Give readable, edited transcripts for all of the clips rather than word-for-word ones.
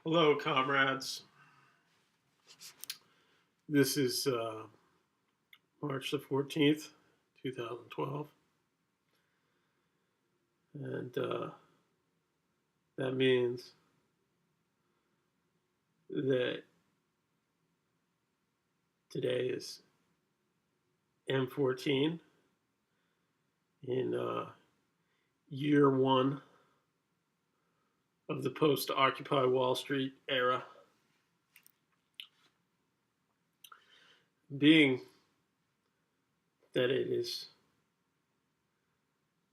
Hello, comrades. This is March the 14th, 2012. And that means that today is M14 in year one of the post Occupy Wall Street era. Being that it is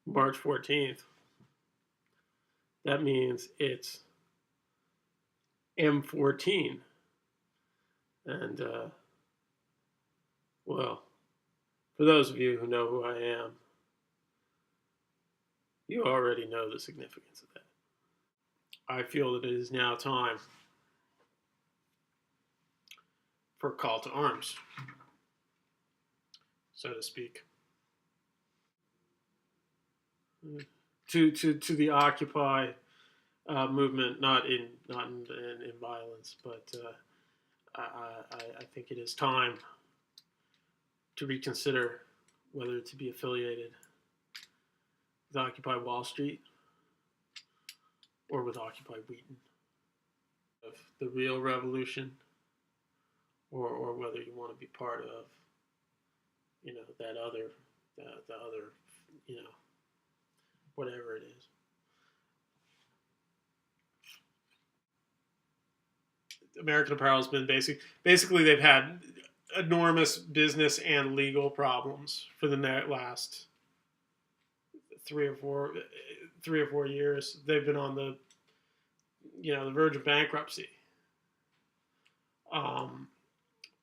March 14th, that means it's M14. And, well, for those of you who know who I am, you already know the significance of that. I feel that it is now time for a call to arms, so to speak, to the Occupy movement, not in violence, but I think it is time to reconsider whether to be affiliated with Occupy Wall Street or with Occupy Wheaton. Of the real revolution, or whether you want to be part of, that other, the other, whatever it is. American Apparel has been basically they've had enormous business and legal problems for the last three or four years. They've been on the verge of bankruptcy.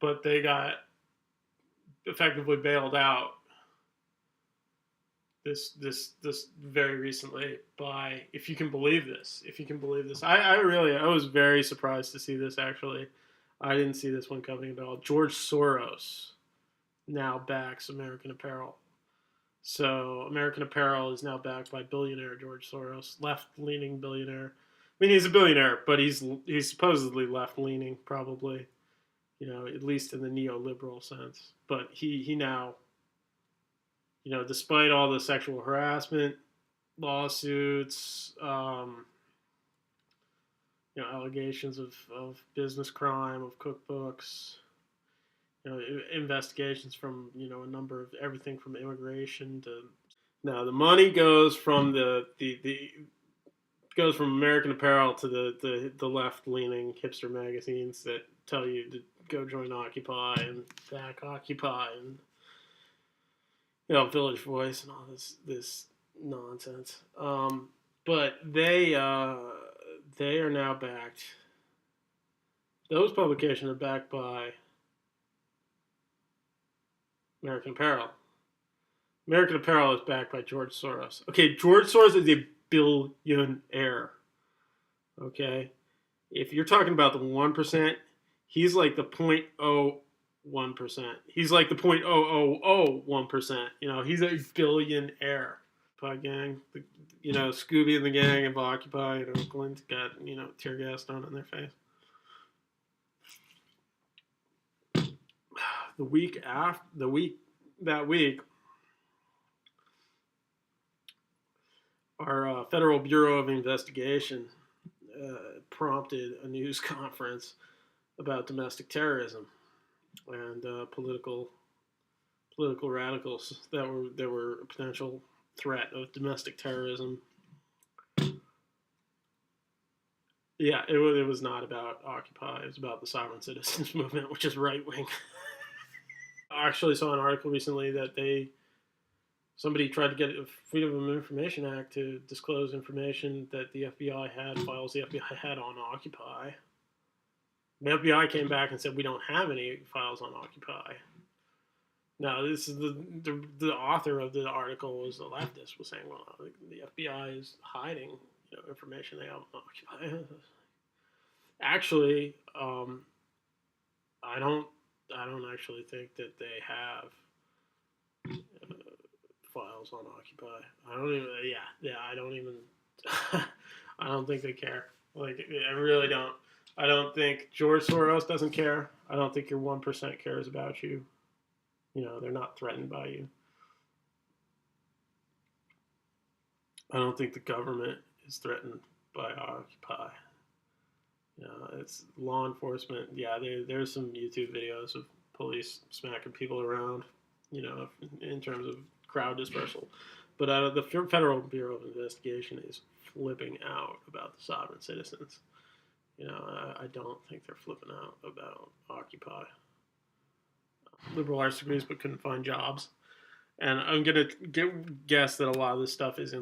But they got effectively bailed out this very recently by, if you can believe this, I was very surprised to see this. Actually, I didn't see this one coming at all. George Soros now backs American Apparel. So American Apparel is now backed by billionaire George Soros, left-leaning billionaire. I mean, he's a billionaire, but he's supposedly left-leaning, probably, at least in the neoliberal sense. But he now, despite all the sexual harassment lawsuits, allegations of business crime, of cookbooks, investigations from, a number of everything from immigration to. Now the money goes from goes from American Apparel to the left leaning hipster magazines that tell you to go join Occupy and back Occupy and Village Voice and all this nonsense. But they are now backed. Those publications are backed by American Apparel. American Apparel is backed by George Soros. Okay, George Soros is a billionaire. Okay, if you're talking about the 1%, he's like the 0.01%. He's like the 0.0001%. He's a billionaire. Gang, Scooby and the gang of Occupy in Oakland got tear gas thrown in their face. That week, our Federal Bureau of Investigation prompted a news conference about domestic terrorism and political radicals that were a potential threat of domestic terrorism. Yeah, it was not about Occupy. It was about the sovereign citizens movement, which is right wing. I actually saw an article recently that somebody tried to get a Freedom of Information Act to disclose information that the FBI had, files the FBI had on Occupy. The FBI came back and said, we don't have any files on Occupy. Now, this is the author of the article was a leftist, was saying, well, the FBI is hiding information they have on Occupy. Actually, I don't actually think that they have files on Occupy. I don't even. I don't think they care. Like, I really don't. I don't think George Soros doesn't care. I don't think your 1% cares about you. They're not threatened by you. I don't think the government is threatened by Occupy. It's law enforcement. Yeah, there's some YouTube videos of police smacking people around, in terms of crowd dispersal. But the Federal Bureau of Investigation is flipping out about the sovereign citizens. I don't think they're flipping out about Occupy. Liberal arts degrees but couldn't find jobs. And I'm gonna guess that a lot of this stuff is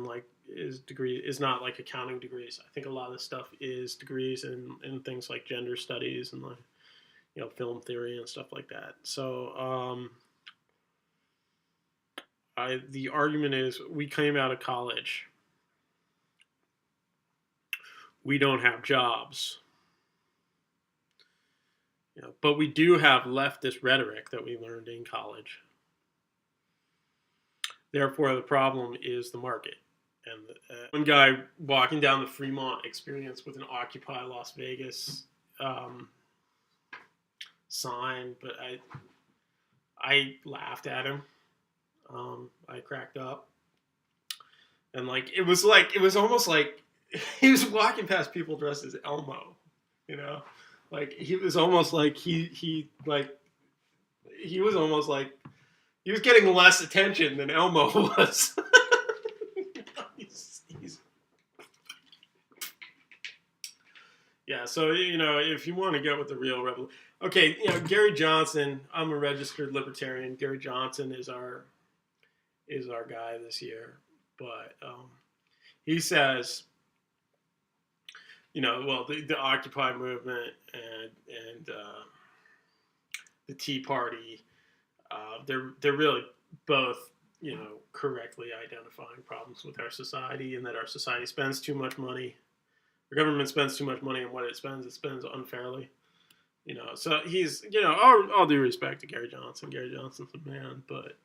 not like accounting degrees. I think a lot of this stuff is degrees in things like gender studies and like film theory and stuff like that. So the argument is we came out of college, we don't have jobs, but we do have leftist rhetoric that we learned in college. Therefore, the problem is the market. And one guy walking down the Fremont Experience with an Occupy Las Vegas sign, but I laughed at him. I cracked up, and it was almost like he was walking past people dressed as Elmo, like he was almost like he was almost like he was getting less attention than Elmo was. Yeah, so if you want to get with the real revolution, okay, Gary Johnson. I'm a registered libertarian. Gary Johnson is our guy this year, but he says, well, the Occupy movement and the Tea Party, they're really both correctly identifying problems with our society, and that our society spends too much money. The government spends too much money, and what it spends unfairly. So he's, all due respect to Gary Johnson. Gary Johnson's a man, but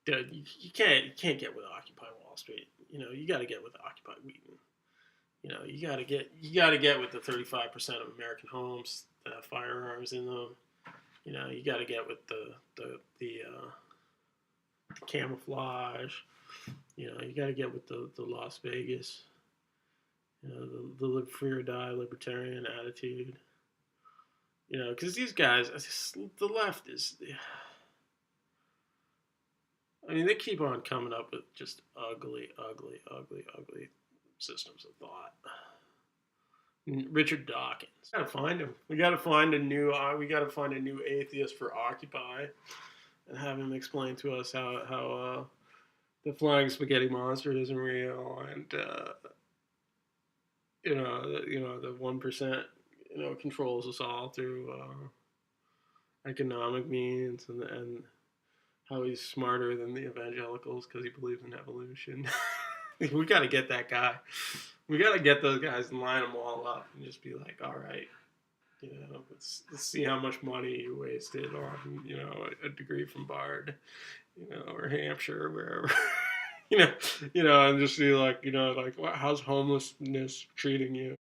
dude, you can't get with Occupy Wall Street. You got to get with Occupy Wheaton. You got to get with the 35% of American homes that have firearms in them. You got to get with the camouflage. You got to get with the Las Vegas. The live free or die libertarian attitude. Because these guys, the left is. I mean, they keep on coming up with just ugly systems of thought. Richard Dawkins. Gotta find him. We gotta find a new atheist for Occupy, and have him explain to us how the flying spaghetti monster isn't real, and the 1% controls us all through economic means, and how he's smarter than the evangelicals because he believes in evolution. We got to get that guy. We got to get those guys and line them all up and just be like, all right, let's see how much money you wasted on, a degree from Bard, or Hampshire, or wherever, and just be like, how's homelessness treating you?